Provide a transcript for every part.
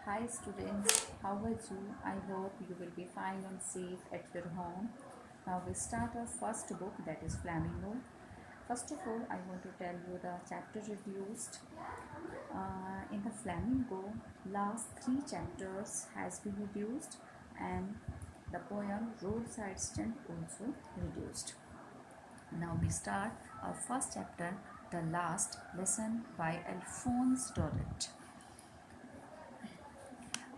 Hi students, how are you? I hope you will be fine and safe at your home. Now we start our first book, that is Flamingo. First of all, I want to tell you the chapter reduced. In the Flamingo, last three chapters has been reduced and the poem Roadside Stand also reduced. Now we start our first chapter, The Last Lesson by Alphonse Daudet.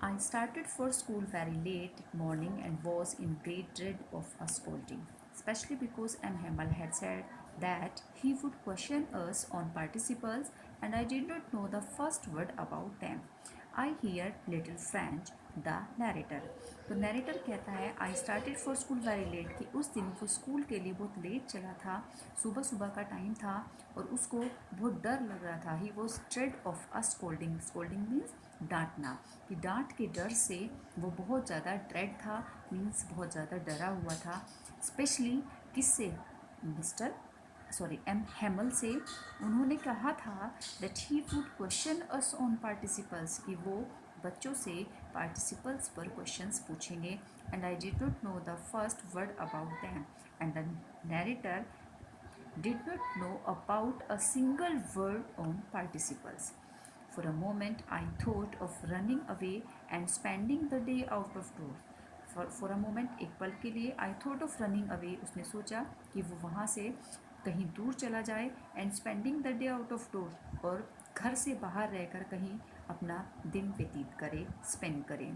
I started for school very late morning and was in great dread of a scolding, especially because M. Hamel had said that he would question us on participles and I did not know the first word about them. I hear little French, the narrator. तो narrator कहता है I started for school very late कि उस दिन वो school के लिए बहुत लेट चला था, सुबह सुबह का टाइम था और उसको बहुत डर लग रहा था। He was afraid of a scolding, scolding means डांटना, कि डांट के डर से वो बहुत ज़्यादा ड्रेड था, मीन्स बहुत ज़्यादा डरा हुआ था। स्पेशली किससे? मिस्टर एम हेमल से। उन्होंने कहा था that he would question us on participles, कि वो बच्चों से पार्टिसिपल्स पर क्वेश्चंस पूछेंगे। And I did not know the first word about them and the narrator did not know about a single word on participles. For a moment, I thought of running away and spending the day out of doors. For a moment, एक पल के लिए I thought of running away, उसने सोचा कि वो वहाँ से कहीं दूर चला जाए, and spending the day out of doors, और घर से बाहर रहकर कहीं अपना दिन व्यतीत करे, स्पेंड करे।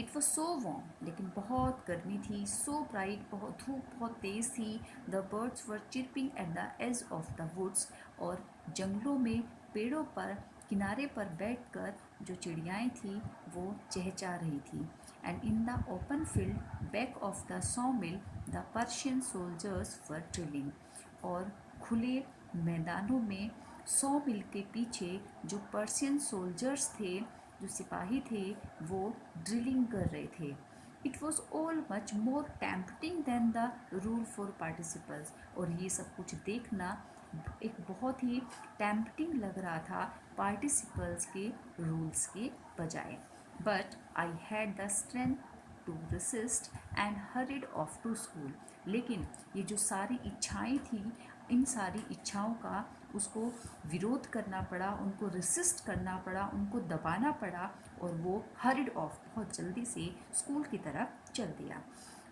इट वॉज सो वार्म, लेकिन बहुत गर्मी थी। सो ब्राइट, बहुत धूप बहुत तेज़ थी। The birds were chirping at the edge of the woods, और जंगलों में पेड़ों पर किनारे पर बैठकर जो चिड़ियाएँ थी वो चहचा रही थी। And in the open field back of the saw mill the Persian soldiers were drilling, और खुले मैदानों में सॉ मिल के पीछे जो पर्शियन सोल्जर्स थे, जो सिपाही थे, वो ड्रिलिंग कर रहे थे। It was all much more tempting than the rule for participles, और ये सब कुछ देखना एक बहुत ही टेम्पटिंग लग रहा था पार्टिसिपल्स के रूल्स के बजाय। But I had the strength to resist and hurried off to school, लेकिन ये जो सारी इच्छाएं थी, इन सारी इच्छाओं का उसको विरोध करना पड़ा, उनको रेसिस्ट करना पड़ा, उनको दबाना पड़ा, और वो हरिड ऑफ, बहुत जल्दी से स्कूल की तरफ चल दिया।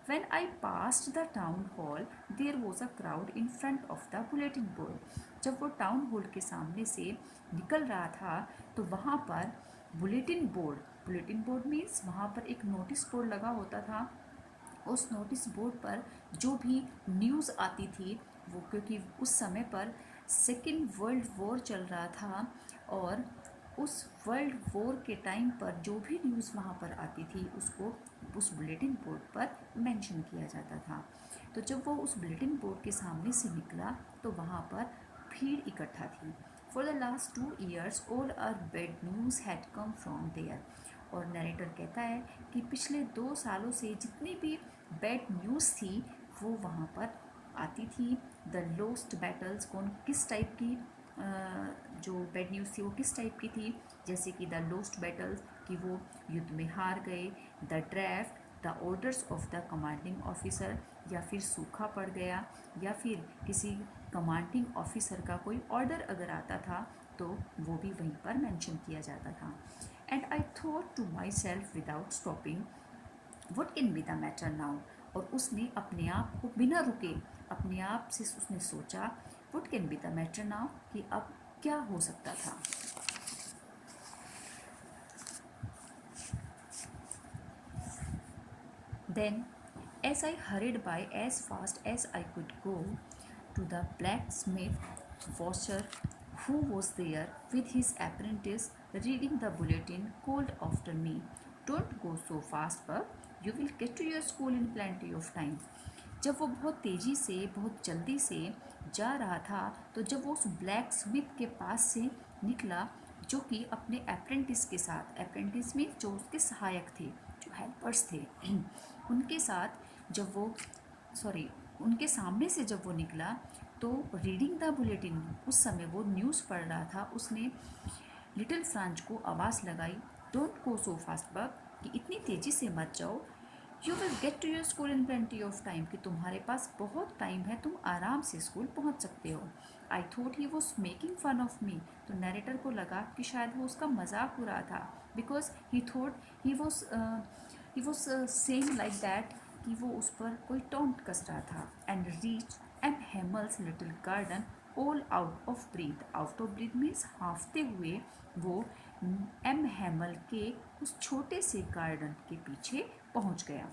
When I passed the town hall, there was a crowd in front of the bulletin board. जब वो टाउन हॉल के सामने से निकल रहा था तो वहाँ पर बुलेटिन बोर्ड मीन्स वहाँ पर एक नोटिस बोर्ड लगा होता था। उस नोटिस बोर्ड पर जो भी न्यूज़ आती थी वो, क्योंकि उस समय पर सेकेंड वर्ल्ड वॉर चल रहा था, और उस वर्ल्ड वॉर के टाइम पर जो भी न्यूज़ वहाँ पर आती थी उसको उस बुलेटिन बोर्ड पर मेंशन किया जाता था। तो जब वो उस बुलेटिन बोर्ड के सामने से निकला तो वहाँ पर भीड़ इकट्ठा थी। For the last 2 years all our bad news had come from there, और नरेटर कहता है कि पिछले 2 सालों से जितनी भी बैड न्यूज़ थी वो वहाँ पर आती थी। द लोस्ट बैटल्स, कौन किस टाइप की जो बैड न्यूज़ थी वो किस टाइप की थी, जैसे कि द लोस्ट बैटल्स, कि वो युद्ध में हार गए। The draft, the orders of the commanding officer, या फिर सूखा पड़ गया, या फिर किसी कमांडिंग ऑफिसर का कोई ऑर्डर अगर आता था तो वो भी वहीं पर मेंशन किया जाता था। And I thought to myself without stopping what can be the matter now, और उसने अपने आप को बिना रुके अपने आप से उसने सोचा what can be the matter now, कि अब क्या हो सकता था। Then, as I hurried by as fast as I could go to the blacksmith washer who was there with his apprentice reading the bulletin, called after me, "Don't go so fast, Pup. You will get to your school in plenty of time." जब वो बहुत तेज़ी से, बहुत जल्दी से जा रहा था, तो जब वो उस ब्लैक स्मिथ के पास से निकला, जो कि अपने अप्रेंटिस के साथ, अप्रेंटिस में जो उसके सहायक थे, जो हेल्पर्स थे, उनके साथ जब वो उनके सामने से जब वो निकला तो रीडिंग द बुलेटिन, उस समय वो न्यूज़ पढ़ रहा था, उसने लिटिल फ्रांच को आवाज़ लगाई, don't go so fast bug, कि इतनी तेज़ी से मत जाओ। You will get to your school in plenty of time, कि तुम्हारे पास बहुत टाइम है, तुम आराम से स्कूल पहुंच सकते हो। I thought he was making fun of me, तो नरेटर को लगा कि शायद वो उसका मजाक उड़ा था, because he thought he was saying like that, कि वो उस पर कोई टॉन्ट कस रहा था। And reach M Hummel's little garden all out of breath, out of breath means हाफते हुए वो एम हेमल के उस छोटे से गार्डन के पीछे पहुंच गया।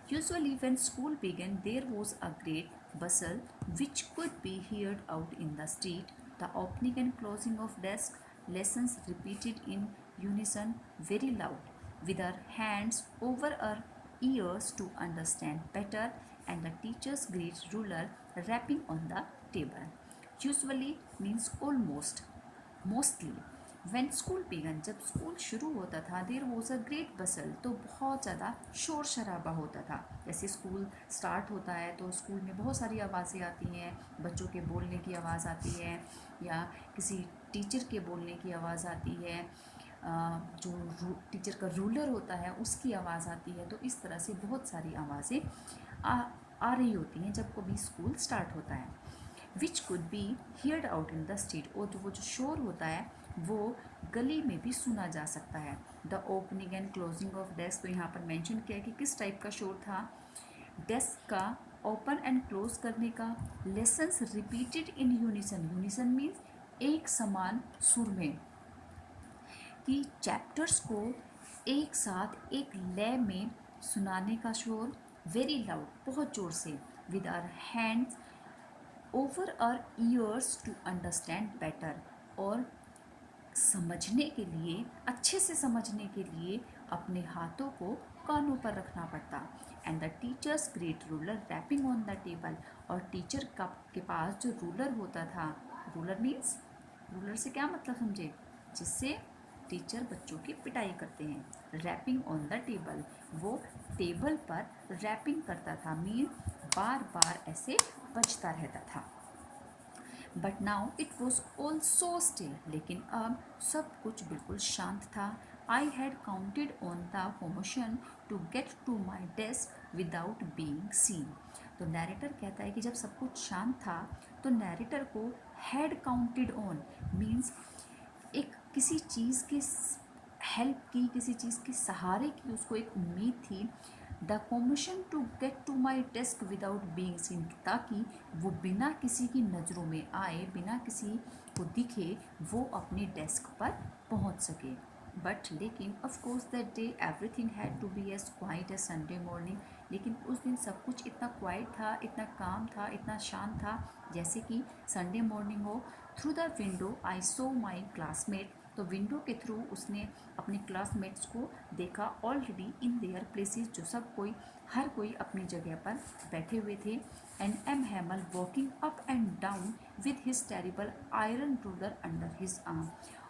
Usually, when school began, there was a great bustle which could be heard out in the street. The opening and closing of desks, lessons repeated in unison, very loud, with our hands over our ears to understand better, and the teacher's great ruler rapping on the table. Usually means almost, mostly. When school began, जब school शुरू होता था, there was a great बसल, तो बहुत ज़्यादा शोर शराबा होता था। जैसे स्कूल स्टार्ट होता है तो स्कूल में बहुत सारी आवाज़ें आती हैं, बच्चों के बोलने की आवाज़ आती है, या किसी टीचर के बोलने की आवाज़ आती है, जो टीचर का रूलर होता है उसकी आवाज़ आती है। तो इस तरह से बहुत सारी आवाज़ें आ रही होती हैं जब कभी स्कूल स्टार्ट होता है। Which could be heard out in the street, और वो जो शोर होता है वो गली में भी सुना जा सकता है। The opening and closing of desk, तो यहाँ पर मेंशन किया है कि किस टाइप का शोर था। डेस्क का ओपन एंड क्लोज करने का। Lessons repeated in unison, unison means एक समान सुर में, कि चैप्टर्स को एक साथ एक लय में सुनाने का शोर। वेरी लाउड, बहुत ज़ोर से। With our hands over our ears to understand better, और समझने के लिए, अच्छे से समझने के लिए अपने हाथों को कानों पर रखना पड़ता। And the teacher's great ruler rapping on the table, और टीचर का के पास जो रूलर होता था, रूलर मीन्स, रूलर से क्या मतलब समझे, जिससे टीचर बच्चों की पिटाई करते हैं। रैपिंग ऑन द टेबल, वो टेबल पर रैपिंग करता था, मीन बार बार ऐसे बजता रहता था। But now it was all so still, लेकिन अब सब कुछ बिल्कुल शांत था। I had counted on the promotion to get to my desk without being seen, तो नैरेटर कहता है कि जब सब कुछ शांत था तो नैरेटर को हैड काउंटेड ऑन मीन्स एक किसी चीज़ के हेल्प की, किसी चीज़ के सहारे की उसको एक उम्मीद थी। The permission to get to my desk without being seen, ताकि वो बिना किसी की नज़रों में आए, बिना किसी को दिखे, वो अपने डेस्क पर पहुंच सके। बट लेकिन of course that day everything had to be as quiet as Sunday morning, लेकिन उस दिन सब कुछ इतना क्वाइट था, इतना काम था, इतना शांत था जैसे कि संडे मॉर्निंग हो। Through the window I so my classmate, तो विंडो के थ्रू उसने अपने क्लासमेट्स को देखा, ऑलरेडी इन देयर प्लेसेस, जो सब कोई, हर कोई अपनी जगह पर बैठे हुए थे। And M Hamel walking up and down with his terrible iron ruler under his arm,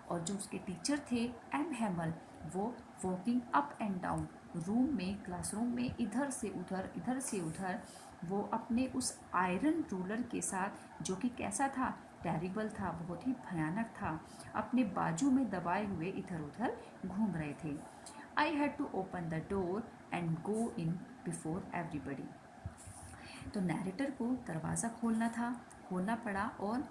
और जो उसके टीचर थे एम हैमल, वो walking up and down room में, क्लासरूम में, इधर से उधर, इधर से उधर, वो अपने उस आयरन रूलर के साथ, जो कि कैसा था, टेरिबल था, बहुत ही भयानक था, अपने बाजू में दबाए हुए इधर उधर घूम रहे थे। I had to open the door and go in before everybody, तो नैरेटर को दरवाज़ा खोलना पड़ा और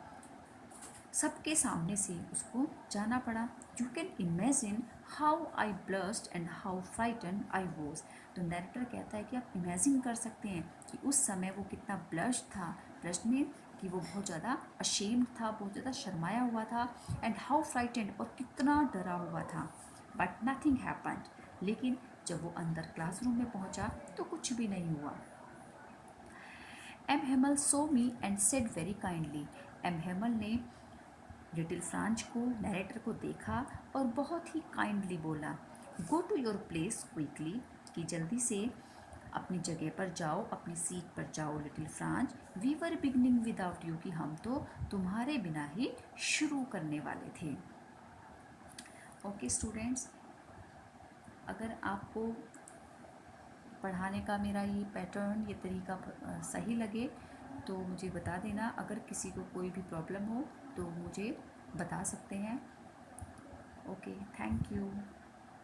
सबके सामने से उसको जाना पड़ा। You can imagine how I blessed and how frighten I was, तो नैरेटर कहता है कि आप इमेजिन कर सकते हैं कि उस समय वो कितना ब्लश था। ब्लश में कि वो बहुत ज़्यादा अशेम्ड था, बहुत ज़्यादा शर्माया हुआ था। एंड हाउ फ्राइटेंड, और कितना डरा हुआ था। बट नथिंग हैपेंड, लेकिन जब वो अंदर क्लासरूम में पहुंचा तो कुछ भी नहीं हुआ। M Hummel saw me and said very kindly, M Hummel ने लिटिल फ्रांच को, नैरेटर को देखा और बहुत ही काइंडली बोला, go to your place quickly, कि जल्दी से अपनी जगह पर जाओ, अपनी सीट पर जाओ little Franz, we were beginning without you, कि हम तो तुम्हारे बिना ही शुरू करने वाले थे। ओके स्टूडेंट्स, अगर आपको पढ़ाने का मेरा ये पैटर्न, ये तरीका सही लगे तो मुझे बता देना। अगर किसी को कोई भी प्रॉब्लम हो तो मुझे बता सकते हैं। Okay, thank you.